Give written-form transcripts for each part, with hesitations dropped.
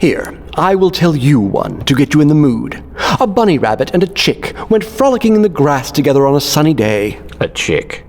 Here, I will tell you one to get you in the mood. A bunny rabbit and a chick went frolicking in the grass together on a sunny day. A chick?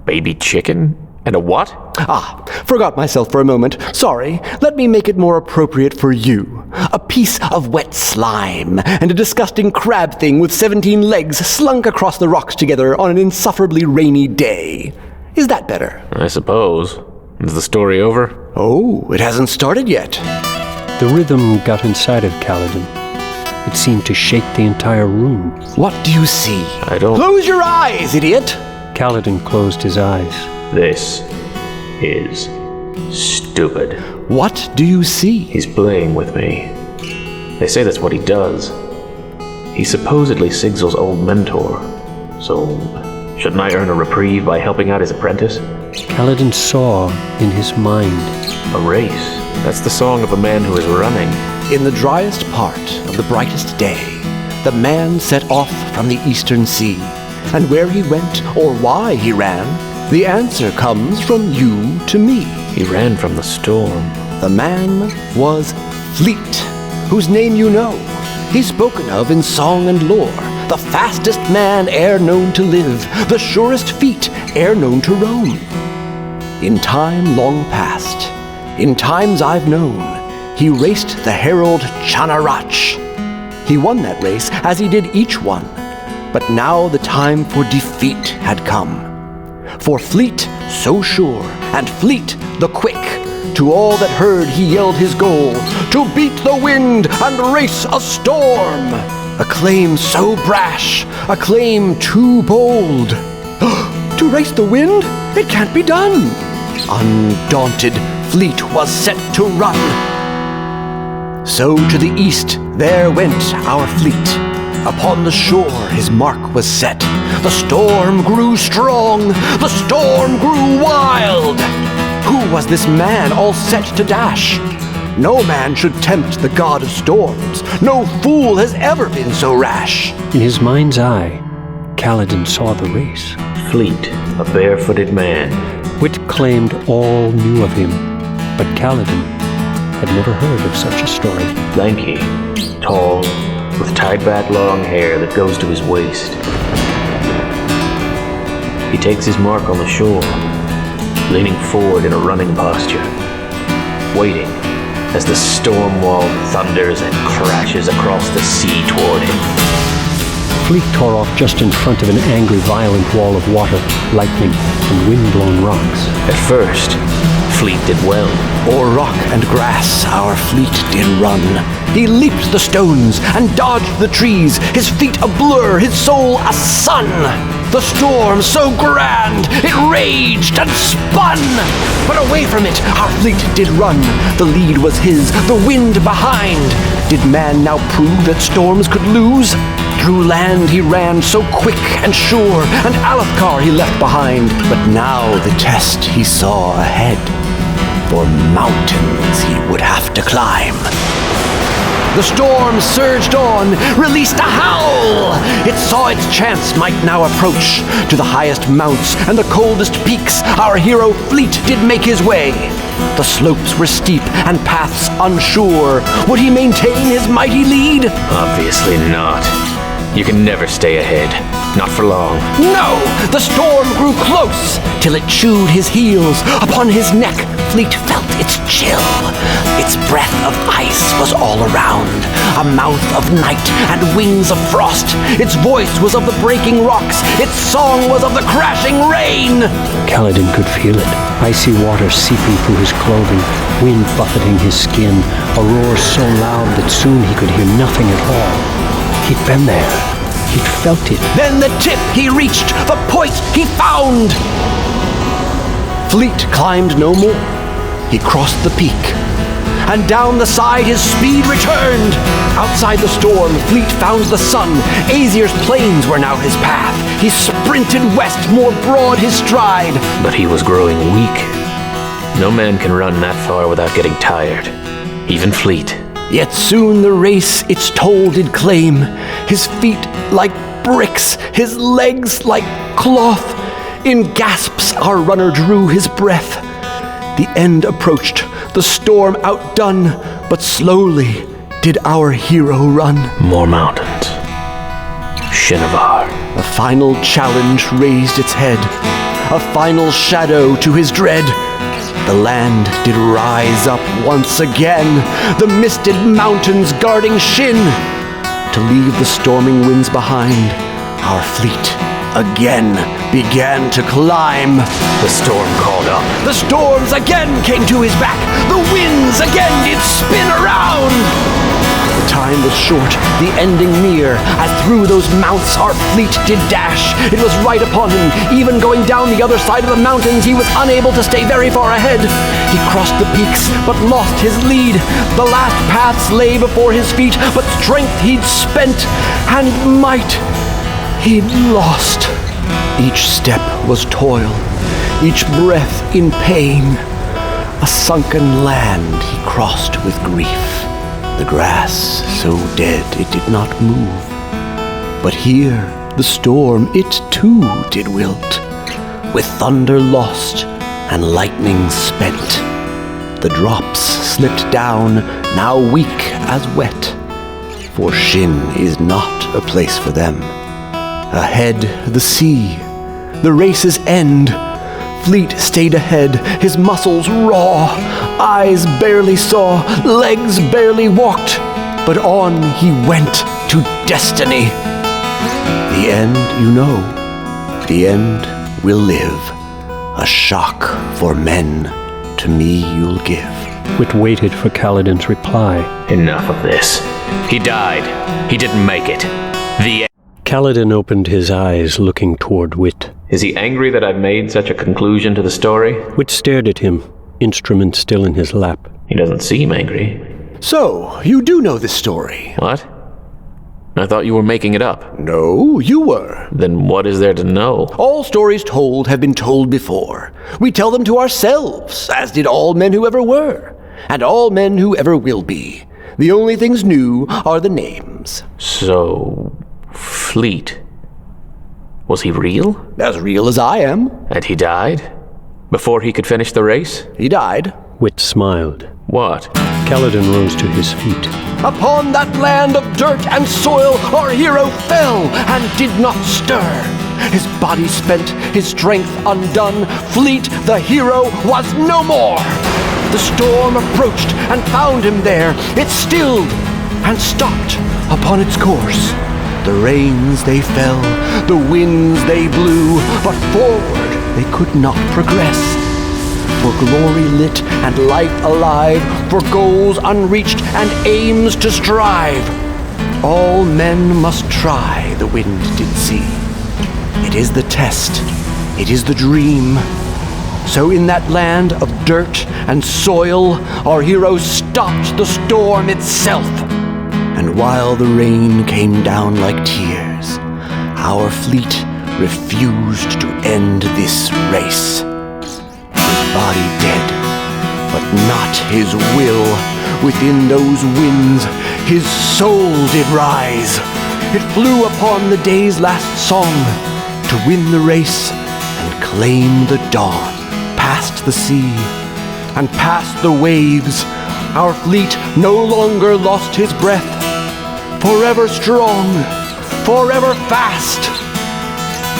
Baby chicken? And a what? Forgot myself for a moment. Sorry, let me make it more appropriate for you. A piece of wet slime and a disgusting crab thing with 17 legs slunk across the rocks together on an insufferably rainy day. Is that better? I suppose. Is the story over? Oh, it hasn't started yet. The rhythm got inside of Kaladin. It seemed to shake the entire room. What do you see? I don't... Close your eyes, idiot! Kaladin closed his eyes. This is stupid. What do you see? He's playing with me. They say that's what he does. He's supposedly Sigzil's old mentor. So, shouldn't I earn a reprieve by helping out his apprentice? Kaladin saw in his mind. A race. That's the song of a man who is running. In the driest part of the brightest day, the man set off from the eastern sea. And where he went or why he ran, the answer comes from you to me. He ran from the storm. The man was Fleet, whose name you know. He's spoken of in song and lore. The fastest man e'er known to live, the surest feet e'er known to roam. In time long past, in times I've known, he raced the herald Chanarach. He won that race as he did each one. But now the time for defeat had come. For Fleet so sure, and Fleet the quick, to all that heard he yelled his goal, to beat the wind and race a storm. A claim so brash, a claim too bold. To race the wind? It can't be done. Undaunted, Fleet was set to run. So to the east there went our Fleet. Upon the shore his mark was set. The storm grew strong, the storm grew wild. Who was this man all set to dash? No man should tempt the god of storms. No fool has ever been so rash. In his mind's eye, Kaladin saw the race. Fleet, a barefooted man. Wit claimed all knew of him, but Kaladin had never heard of such a story. Lanky, tall, with tied-back long hair that goes to his waist. He takes his mark on the shore, leaning forward in a running posture, waiting as the storm wall thunders and crashes across the sea toward him. Fleet tore off just in front of an angry, violent wall of water, lightning, and wind-blown rocks. At first, Fleet did well. O'er rock and grass our Fleet did run. He leaped the stones and dodged the trees, his feet a blur, his soul a sun. The storm so grand, it raged and spun. But away from it our Fleet did run. The lead was his, the wind behind. Did man now prove that storms could lose? Through land he ran so quick and sure, and Alethkar he left behind. But now the test he saw ahead. For mountains he would have to climb. The storm surged on, released a howl. It saw its chance might now approach. To the highest mounts and the coldest peaks our hero Fleet did make his way. The slopes were steep and paths unsure. Would he maintain his mighty lead? Obviously not. You can never stay ahead. Not for long. No! The storm grew close, till it chewed his heels. Upon his neck, Fleet felt its chill. Its breath of ice was all around, a mouth of night and wings of frost. Its voice was of the breaking rocks. Its song was of the crashing rain. Kaladin could feel it. Icy water seeping through his clothing, wind buffeting his skin, a roar so loud that soon he could hear nothing at all. He'd been there. He'd felt it. Then the tip he reached, the point he found. Fleet climbed no more. He crossed the peak. And down the side his speed returned. Outside the storm, Fleet found the sun. Aesir's plains were now his path. He sprinted west, more broad his stride. But he was growing weak. No man can run that far without getting tired. Even Fleet. Yet soon the race its toll did claim. His feet like bricks, his legs like cloth. In gasps our runner drew his breath. The end approached, the storm outdone. but slowly did our hero run. More mountains. Shinovar. A final challenge raised its head, a final shadow to his dread. The land did rise up once again, the misted mountains guarding Shin. To leave the storming winds behind, our fleet again began to climb. The storm called up. The storms again came to his back. The winds again did spin around. The time was short, the ending near, as through those mounts our fleet did dash. It was right upon him. Even going down the other side of the mountains, he was unable to stay very far ahead. He crossed the peaks, but lost his lead. The last paths lay before his feet, but strength he'd spent, and might he'd lost. Each step was toil, each breath in pain. A sunken land he crossed with grief, the grass so dead it did not move. But here the storm it too did wilt, with thunder lost and lightning spent. The drops slipped down, now weak as wet, for Shin is not a place for them. Ahead the sea, the race's end. Fleet stayed ahead, his muscles raw. Eyes barely saw, legs barely walked. But on he went to destiny. The end, you know, the end will live. A shock for men, to me you'll give. Wit waited for Kaladin's reply. Enough of this. He died. He didn't make it. The end. Kaladin opened his eyes, looking toward Wit. Is he angry that I've made such a conclusion to the story? Wit stared at him, instrument still in his lap. He doesn't seem angry. So, you do know this story? What? I thought you were making it up. No, you were. Then what is there to know? All stories told have been told before. We tell them to ourselves, as did all men who ever were, and all men who ever will be. The only things new are the names. So, Fleet. Was he real? As real as I am. And he died? Before he could finish the race? He died. Wit smiled. What? Kaladin rose to his feet. Upon that land of dirt and soil, our hero fell and did not stir. His body spent, his strength undone, Fleet, the hero, was no more. The storm approached and found him there. It stilled and stopped upon its course. The rains they fell, the winds they blew, but forward they could not progress. For glory lit and life alive, for goals unreached and aims to strive, all men must try, the wind did see. It is the test, it is the dream. So in that land of dirt and soil, our hero stopped the storm itself. And while the rain came down like tears, our fleet refused to end this race. His body dead, but not his will. Within those winds, his soul did rise. It flew upon the day's last song to win the race and claim the dawn. Past the sea and past the waves, our fleet no longer lost his breath. Forever strong, forever fast,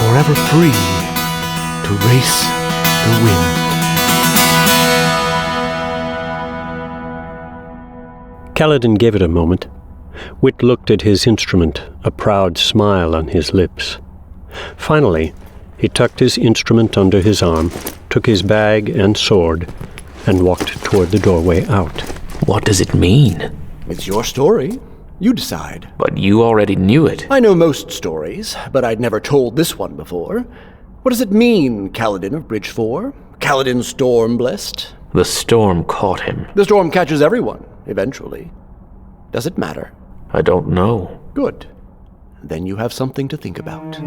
forever free to race the wind. Kaladin gave it a moment. Wit looked at his instrument, a proud smile on his lips. Finally, he tucked his instrument under his arm, took his bag and sword, and walked toward the doorway out. What does it mean? It's your story. You decide. But you already knew it. I know most stories, but I'd never told this one before. What does it mean, Kaladin of Bridge 4? Kaladin Storm-blessed? The storm caught him. The storm catches everyone, eventually. Does it matter? I don't know. Good. Then you have something to think about.